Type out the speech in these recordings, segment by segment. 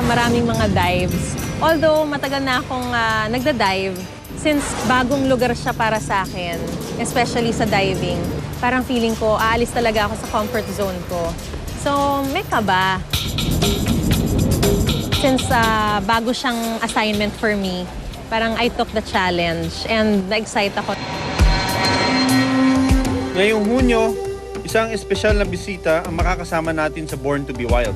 maraming mga dives. Although matagal na akong nagda-dive, since bagong lugar siya para sa akin, especially sa diving, parang feeling ko aalis talaga ako sa comfort zone ko. So, may kaba. Since bago siyang assignment for me, parang I took the challenge and na-excite ako. Ngayong Hunyo, isang espesyal na bisita ang makakasama natin sa Born to be Wild.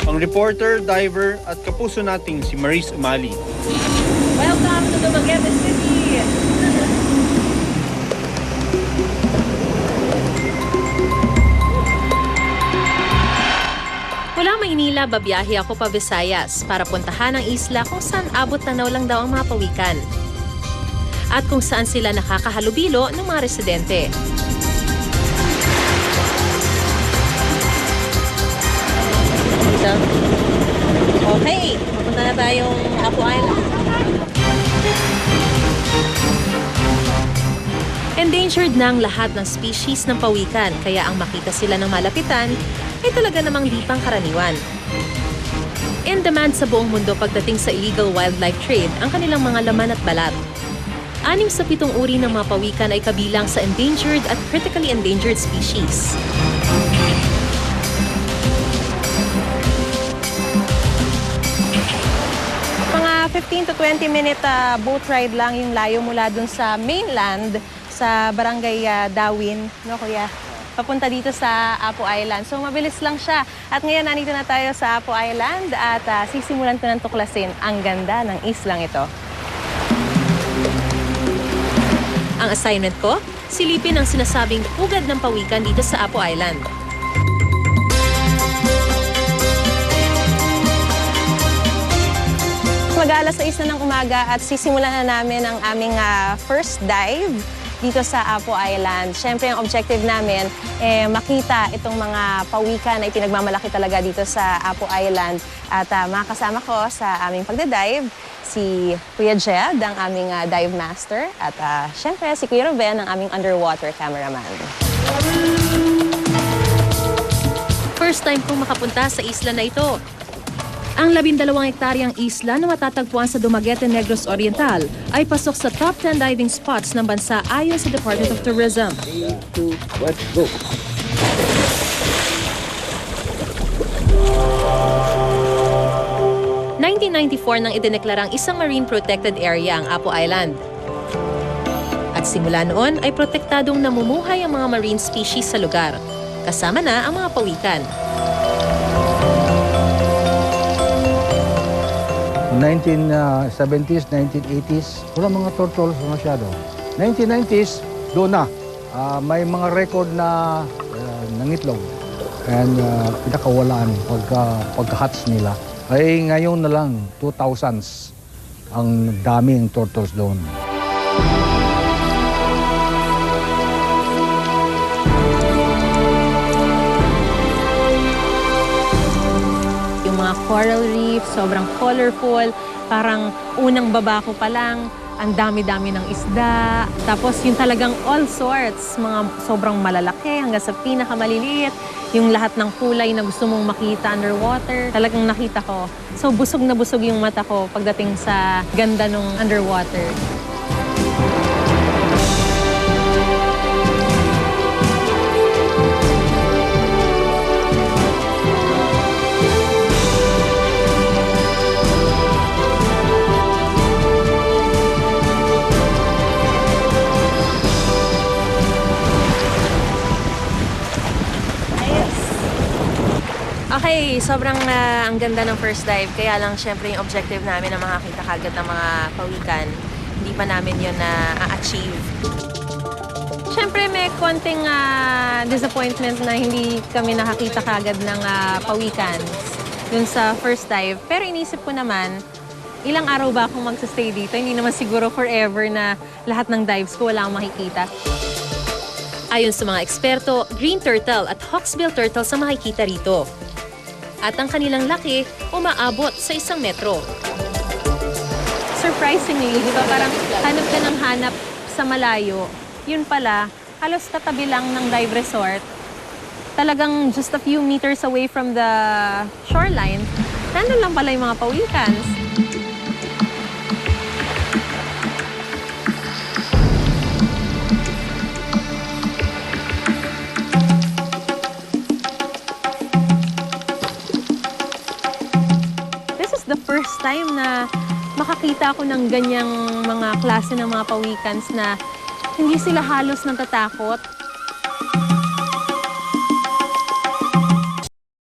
Ang reporter, diver at kapuso nating si Maris Umali. Welcome to Dumaguete City! Mula Maynila, babiyahe ako pa Visayas para puntahan ang isla kung saan abot tanaw lang daw ang mga pawikan. At kung saan sila nakakahalubilo ng mga residente. Okay, mapunta na tayong Apo Island. Endangered na ang lahat ng species ng pawikan, kaya ang makita sila ng malapitan ay talaga namang di pang karaniwan. In demand sa buong mundo pagdating sa illegal wildlife trade ang kanilang mga laman at balat. 6 sa 7 uri ng mga pawikan ay kabilang sa endangered at critically endangered species. Mga 15 to 20 minute boat ride lang yung layo mula dun sa mainland sa barangay Dawin, no kuya? Papunta dito sa Apo Island. So mabilis lang siya. At ngayon nandito na tayo sa Apo Island at sisimulan ko ng tuklasin ang ganda ng islang ito. Ang assignment ko, silipin ang sinasabing pugad ng pawikan dito sa Apo Island. Mag-aalas 6 na ng umaga at sisimulan na namin ang aming first dive dito sa Apo Island. Siyempre, ang objective namin makita itong mga pawikan na ipinagmamalaki talaga dito sa Apo Island. At makasama ko sa aming pagdadive si Kuya Jed, ang aming dive master. At siyempre, si Kuya Ruben, ang aming underwater cameraman. First time kong makapunta sa isla na ito. Ang 12 hektaryang isla na matatagpuan sa Dumaguete Negros Oriental ay pasok sa top 10 diving spots ng bansa ayon sa Department of Tourism. 2, let's go! '94 nang idineklarang isang marine protected area ang Apo Island. At simula noon ay protektadong namumuhay ang mga marine species sa lugar, kasama na ang mga pawikan. 1970s, 1980s, wala mga turtles masyado. 1990s, doon na. May mga record na nangitlog. And pinakawalaan pagka-hatch nila. Ay ngayon na lang, 2000s, ang daming turtles doon. Yung mga coral reef, sobrang colorful. Parang unang baba ko pa lang, ang dami-dami ng isda. Tapos yung talagang all sorts, mga sobrang malalaki hanggang sa pinakamaliliit. Yung lahat ng kulay na gusto mong makita underwater, talagang nakita ko. So busog na busog yung mata ko pagdating sa ganda ng underwater. Okay, sobrang ang ganda ng first dive. Kaya lang, syempre, yung objective namin na makakita kagad ng mga pawikan, hindi pa namin yun na-achieve. Syempre, may konting disappointment na hindi kami nakakita kagad ng pawikan dun sa first dive. Pero inisip ko naman, ilang araw ba akong magsastay dito? Hindi naman siguro forever na lahat ng dives ko wala akong makikita. Ayon sa mga eksperto, green turtle at hawksbill turtle sa makikita rito. At ang kanilang laki, umaabot sa 1 metro. Surprisingly, di ba parang hanap ka ng hanap sa malayo. Yun pala, halos katabi lang ng dive resort. Talagang just a few meters away from the shoreline, nandun lang pala yung mga pawikans. This is the first time na makakita ako ng ganyang mga klase ng mga pawikans na hindi sila halos natatakot.